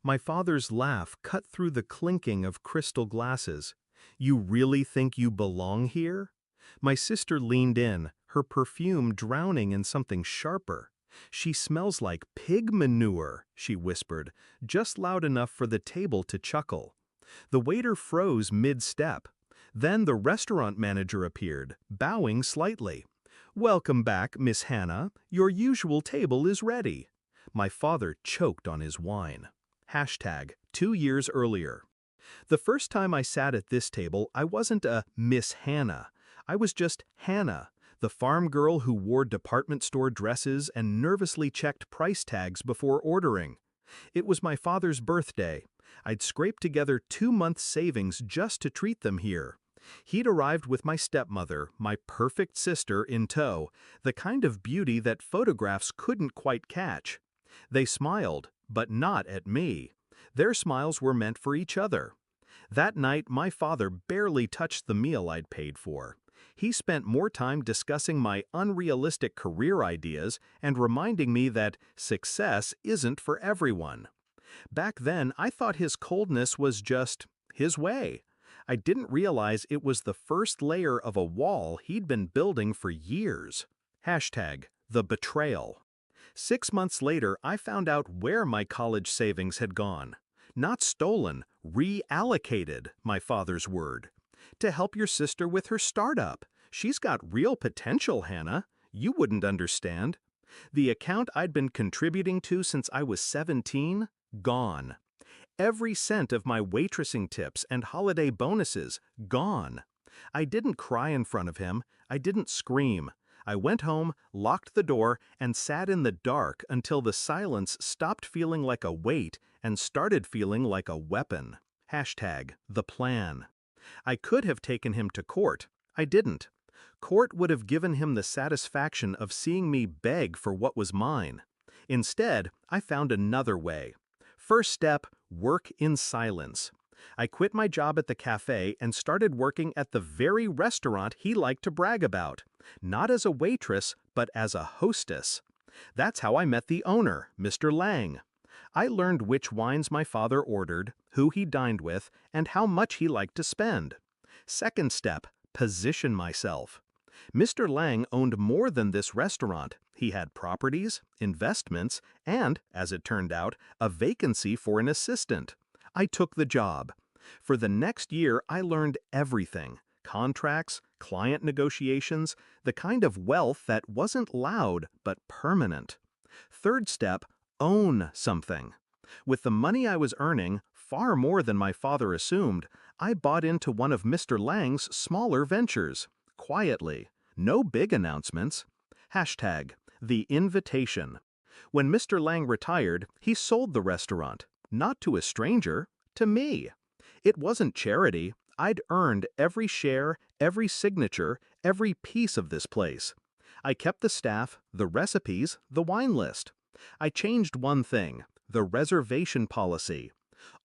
My father's laugh cut through the clinking of crystal glasses. "You really think you belong here?" My sister leaned in, her perfume drowning in something sharper. "She smells like pig manure," she whispered, just loud enough for the table to chuckle. The waiter froze mid-step. Then the restaurant manager appeared, bowing slightly. "Welcome back, Miss Hannah. Your usual table is ready." My father choked on his wine. Hashtag 2 years earlier. The first time I sat at this table, I wasn't a Miss Hannah. I was just Hannah, the farm girl who wore department store dresses and nervously checked price tags before ordering. It was my father's birthday. I'd scraped together 2 months' savings just to treat them here. He'd arrived with my stepmother, my perfect sister, in tow, the kind of beauty that photographs couldn't quite catch. They smiled, but not at me. Their smiles were meant for each other. That night, my father barely touched the meal I'd paid for. He spent more time discussing my unrealistic career ideas and reminding me that success isn't for everyone. Back then, I thought his coldness was just his way. I didn't realize it was the first layer of a wall he'd been building for years. Hashtag the betrayal. 6 months later, I found out where my college savings had gone. Not stolen, reallocated, my father's word. To help your sister with her startup. She's got real potential, Hannah. You wouldn't understand. The account I'd been contributing to since I was 17, gone. Every cent of my waitressing tips and holiday bonuses, gone. I didn't cry in front of him. I didn't scream. I went home, locked the door, and sat in the dark until the silence stopped feeling like a weight and started feeling like a weapon. Hashtag the plan. I could have taken him to court. I didn't. Court would have given him the satisfaction of seeing me beg for what was mine. Instead, I found another way. First step, work in silence. I quit my job at the cafe and started working at the very restaurant he liked to brag about. Not as a waitress, but as a hostess. That's how I met the owner, Mr. Lang. I learned which wines my father ordered, who he dined with, and how much he liked to spend. Second step, position myself. Mr. Lang owned more than this restaurant. He had properties, investments, and, as it turned out, a vacancy for an assistant. I took the job. For the next year, I learned everything. Contracts, client negotiations, the kind of wealth that wasn't loud but permanent. Third step, own something. With the money I was earning, far more than my father assumed, I bought into one of Mr. Lang's smaller ventures. Quietly. No big announcements. Hashtag the invitation. When Mr. Lang retired, he sold the restaurant. Not to a stranger, to me. It wasn't charity. I'd earned every share, every signature, every piece of this place. I kept the staff, the recipes, the wine list. I changed one thing, the reservation policy.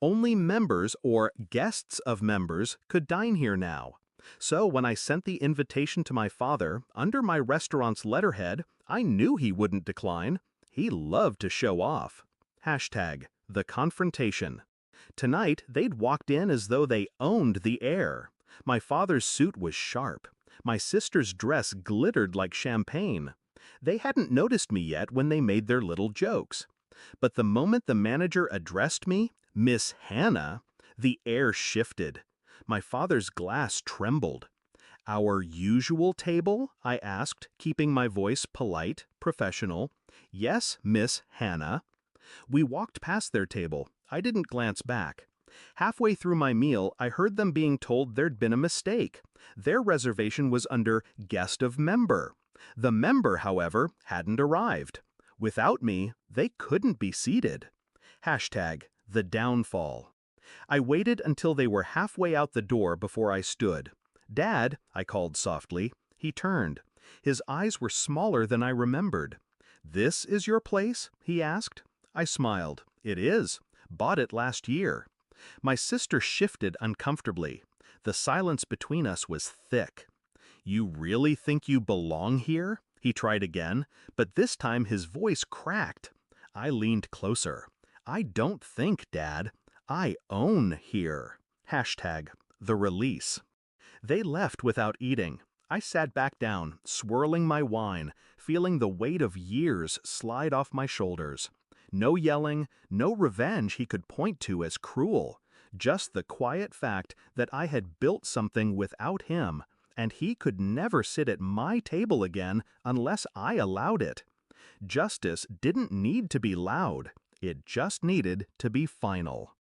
Only members or guests of members could dine here now. So when I sent the invitation to my father, under my restaurant's letterhead, I knew he wouldn't decline. He loved to show off. Hashtag the confrontation. Tonight, they'd walked in as though they owned the air. My father's suit was sharp. My sister's dress glittered like champagne. They hadn't noticed me yet when they made their little jokes. But the moment the manager addressed me, Miss Hannah, the air shifted. My father's glass trembled. "Our usual table?" I asked, keeping my voice polite, professional. "Yes, Miss Hannah." We walked past their table. I didn't glance back. Halfway through my meal, I heard them being told there'd been a mistake. Their reservation was under guest of member. The member, however, hadn't arrived. Without me, they couldn't be seated. Hashtag the downfall. I waited until they were halfway out the door before I stood. "Dad," I called softly. He turned. His eyes were smaller than I remembered. "This is your place?" he asked. I smiled. "It is. Bought it last year." My sister shifted uncomfortably. The silence between us was thick. "You really think you belong here?" He tried again, but this time his voice cracked. I leaned closer. I don't think, Dad. I own here. #the release. They left without eating. I sat back down, swirling my wine, feeling the weight of years slide off my shoulders. No yelling, no revenge he could point to as cruel. Just the quiet fact that I had built something without him, and he could never sit at my table again unless I allowed it. Justice didn't need to be loud. It just needed to be final.